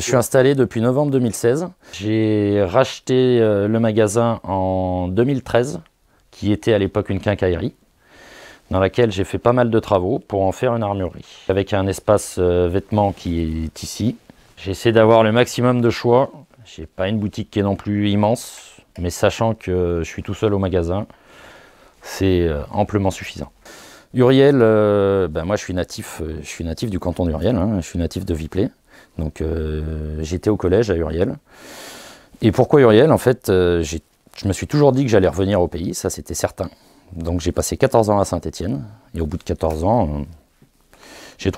Je suis installé depuis novembre 2016. J'ai racheté le magasin en 2013, qui était à l'époque une quincaillerie, dans laquelle j'ai fait pas mal de travaux pour en faire une armurerie. Avec un espace vêtements qui est ici. J'ai essayé d'avoir le maximum de choix. J'ai pas une boutique qui est non plus immense, mais sachant que je suis tout seul au magasin, c'est amplement suffisant. Uriel, moi je suis natif du canton d'Uriel, hein, je suis natif de Viplay. Donc j'étais au collège à Uriel. Et pourquoi Uriel? En fait, je me suis toujours dit que j'allais revenir au pays, ça c'était certain. Donc j'ai passé 14 ans à Saint-Étienne. Et au bout de 14 ans, j'ai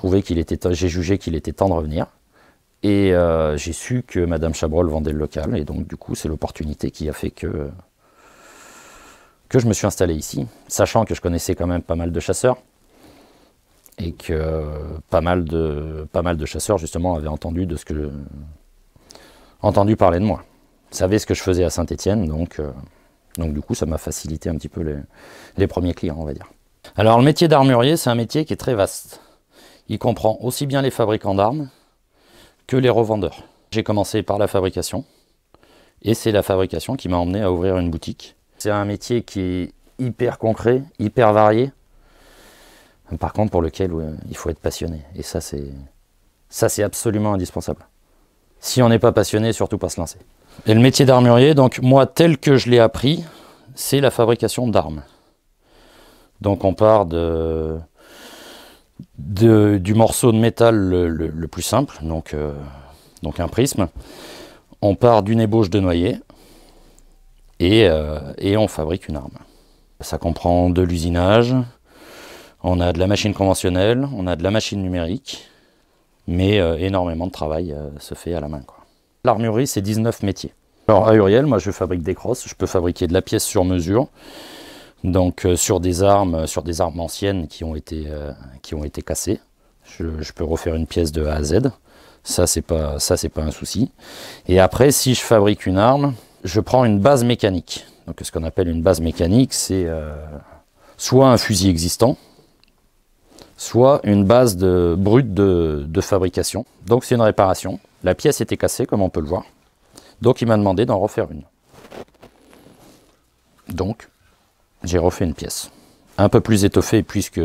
jugé qu'il était temps de revenir. Et j'ai su que Madame Chabrol vendait le local. Et donc du coup, c'est l'opportunité qui a fait que je me suis installé ici. Sachant que je connaissais quand même pas mal de chasseurs. Et que pas mal de chasseurs justement avaient entendu parler de moi. Ils savaient ce que je faisais à Saint-Étienne, donc du coup ça m'a facilité un petit peu les premiers clients, on va dire. Alors le métier d'armurier, c'est un métier qui est très vaste. Il comprend aussi bien les fabricants d'armes que les revendeurs. J'ai commencé par la fabrication, et c'est la fabrication qui m'a emmené à ouvrir une boutique. C'est un métier qui est hyper concret, hyper varié. Par contre, pour lequel il faut être passionné. Et ça, c'est absolument indispensable. Si on n'est pas passionné, surtout pas se lancer. Et le métier d'armurier, donc moi, tel que je l'ai appris, c'est la fabrication d'armes. Donc on part du morceau de métal le plus simple, donc un prisme. On part d'une ébauche de noyer et on fabrique une arme. Ça comprend de l'usinage. On a de la machine conventionnelle, on a de la machine numérique, mais énormément de travail se fait à la main, quoi. L'armurerie, c'est 19 métiers. Alors à Uriel, moi je fabrique des crosses, je peux fabriquer de la pièce sur mesure, donc sur des armes anciennes qui ont été cassées. Je peux refaire une pièce de A à Z, ça c'est pas un souci. Et après, si je fabrique une arme, je prends une base mécanique. Donc ce qu'on appelle une base mécanique, c'est soit un fusil existant, soit une base brute de fabrication. Donc c'est une réparation. La pièce était cassée, comme on peut le voir. Donc il m'a demandé d'en refaire une. Donc j'ai refait une pièce. Un peu plus étoffée, puisque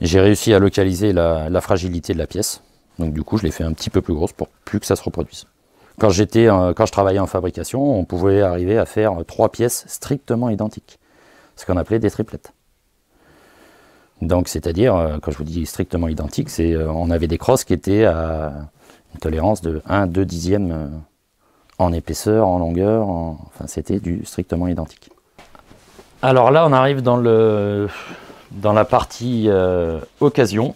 j'ai réussi à localiser la fragilité de la pièce. Donc du coup je l'ai fait un petit peu plus grosse pour plus que ça se reproduise. Quand je travaillais en fabrication, on pouvait arriver à faire 3 pièces strictement identiques. Ce qu'on appelait des triplettes. Donc, c'est-à-dire, quand je vous dis strictement identique, on avait des crosses qui étaient à une tolérance de 1/2 dixième en épaisseur, en longueur, enfin c'était du strictement identique. Alors là, on arrive dans la partie occasion.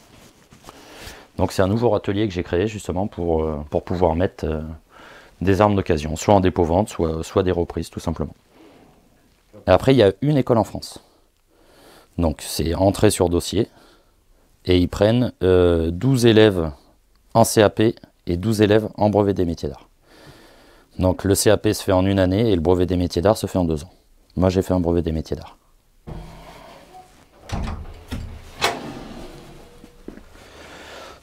Donc c'est un nouveau atelier que j'ai créé justement pour pouvoir mettre des armes d'occasion, soit en dépôt-vente, soit des reprises tout simplement. Et après, il y a une école en France. Donc c'est entrée sur dossier, et ils prennent 12 élèves en CAP et 12 élèves en brevet des métiers d'art. Donc le CAP se fait en 1 année et le brevet des métiers d'art se fait en 2 ans. Moi j'ai fait un brevet des métiers d'art.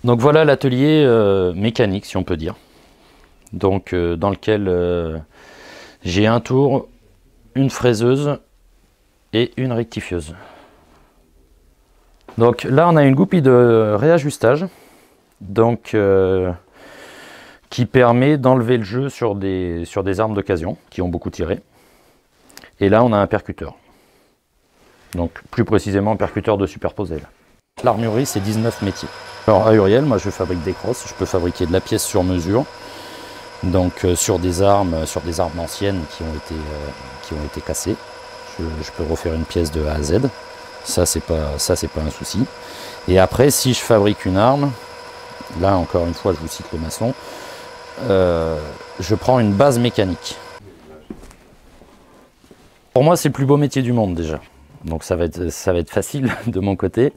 Donc voilà l'atelier mécanique, si on peut dire. Donc dans lequel j'ai un tour, une fraiseuse et une rectifieuse. Donc là, on a une goupille de réajustage, donc qui permet d'enlever le jeu sur des armes d'occasion qui ont beaucoup tiré. Et là, on a un percuteur. Donc plus précisément, un percuteur de superposé. L'armurerie, c'est 19 métiers. Alors à Uriel, moi je fabrique des crosses, je peux fabriquer de la pièce sur mesure, donc sur des armes anciennes qui ont été cassées. Je peux refaire une pièce de A à Z. Ça c'est pas un souci. Et après, si je fabrique une arme, là encore une fois je vous cite le maçon, je prends une base mécanique. Pour moi c'est le plus beau métier du monde déjà, donc ça va être facile de mon côté.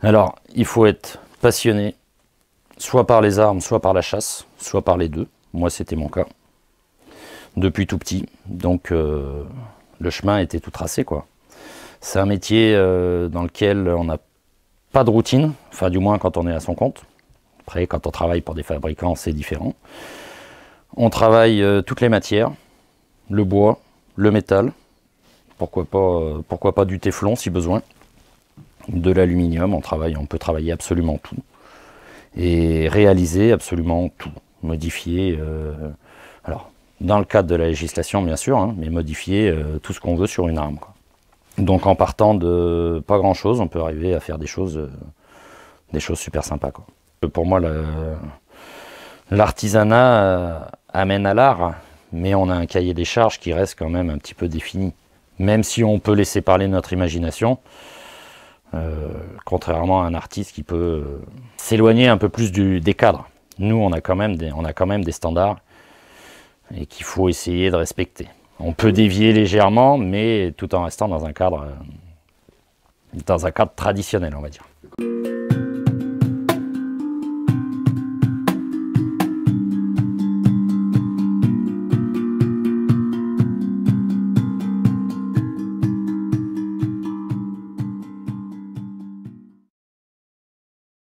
Alors il faut être passionné, soit par les armes, soit par la chasse, soit par les deux. Moi c'était mon cas, depuis tout petit, donc le chemin était tout tracé, quoi. C'est un métier dans lequel on n'a pas de routine, enfin du moins quand on est à son compte. Après, quand on travaille pour des fabricants, c'est différent. On travaille toutes les matières, le bois, le métal, pourquoi pas du téflon si besoin, de l'aluminium, on peut travailler absolument tout. Et réaliser absolument tout, modifier, alors dans le cadre de la législation bien sûr, hein, mais modifier tout ce qu'on veut sur une arme, quoi. Donc en partant de pas grand chose, on peut arriver à faire des choses super sympas, quoi. Pour moi, l'artisanat amène à l'art, mais on a un cahier des charges qui reste quand même un petit peu défini. Même si on peut laisser parler notre imagination, contrairement à un artiste qui peut s'éloigner un peu plus des cadres. Nous, on a quand même des standards et qu'il faut essayer de respecter. On peut dévier légèrement, mais tout en restant dans un cadre traditionnel, on va dire.